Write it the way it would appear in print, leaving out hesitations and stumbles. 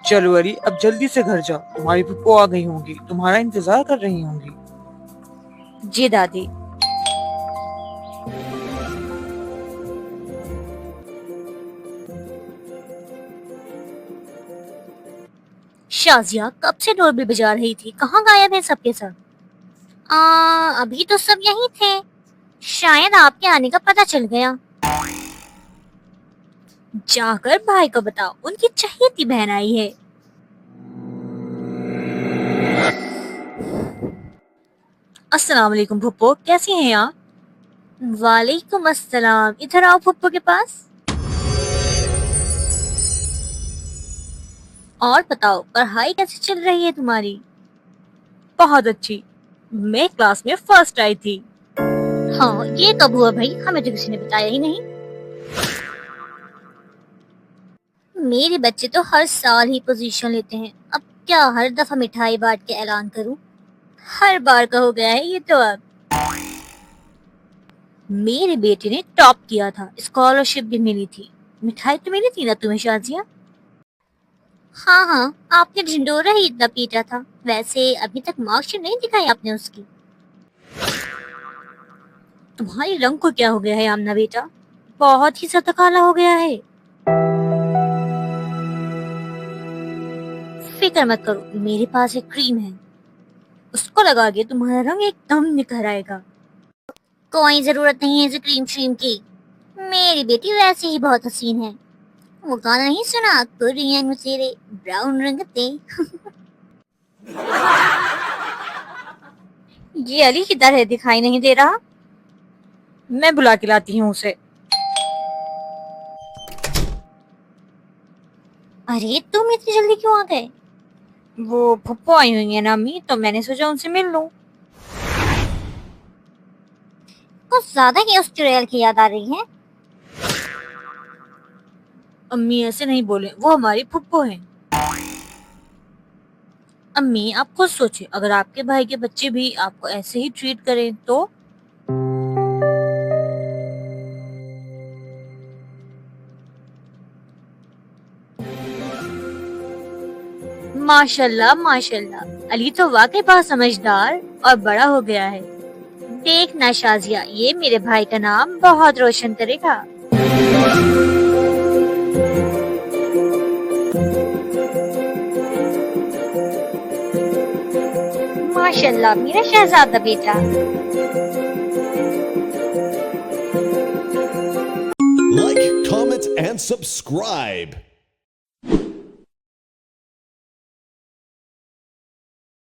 चलो अली, अब जल्दी से घर जाओ, तुम्हारी फुप्पो आ गई होंगी, तुम्हारा इंतजार कर रही होंगी। जी दादी। शाजिया कब से डोरबेल बजा रही थी, कहाँ गायब है सबके सब? अभी तो सब यहीं थे, शायद आपके आने का पता चल गया। जाकर भाई को बताओ, उनकी चहेती बहन आई है। अस्सलाम वालेकुम फुप्पो, कैसी हैं आप? वालेकुम अस्सलाम, इधर आओ फुप्पो के पास। और बताओ, पढ़ाई कैसी चल रही है तुम्हारी? बहुत अच्छी, मैं क्लास में फर्स्ट आई थी। हाँ, ये कब हुआ भाई? हमें तो किसी ने बताया ही नहीं। मेरे बच्चे तो हर साल ही पोजीशन लेते हैं, अब क्या हर दफा मिठाई बांट के ऐलान करूं? हर बार का हो गया है ये तो अब। मेरे बेटे ने टॉप किया था, स्कॉलरशिप भी मिली थी, मिठाई तो मिली थी ना तुम्हें शाजिया? हाँ हाँ, आपने ढिंडोरा ही इतना पीटा था। वैसे अभी तक मार्कशीट नहीं दिखाई आपने उसकी। तुम्हारे रंग को क्या हो गया है आमना बेटा? बहुत ही ज्यादा काला हो गया है। फिक्र मत करो, मेरे पास एक क्रीम है, उसको लगा के तुम्हारा रंग एकदम निखर आएगा। कोई जरूरत नहीं है इस क्रीम श्रीम की, मेरी बेटी वैसे ही बहुत हसीन है। वो गाना नहीं सुना, कोरियन मुसेरे ब्राउन रंग थे। ये अली किधर है, दिखाई नहीं दे रहा। मैं बुला के लाती हूँ उसे। अरे तुम इतनी जल्दी क्यों आ गए? वो फुप्पो आई हुई है ना अम्मी, तो मैंने सोचा उनसे मिल लूं। कुछ ज्यादा ही उस चुड़ैल की याद आ रही है। अम्मी ऐसे नहीं बोले, वो हमारी फुप्पो हैं। अम्मी आप खुद सोचिए, अगर आपके भाई के बच्चे भी आपको ऐसे ही ट्रीट करें तो? माशाल्लाह माशाल्लाह, अली तो वाकई बहुत समझदार और बड़ा हो गया है। देखना शाजिया, ये मेरे भाई का नाम बहुत रोशन करेगा। माशाल्लाह मेरा शहजादा बेटा। Like, comment, and subscribe.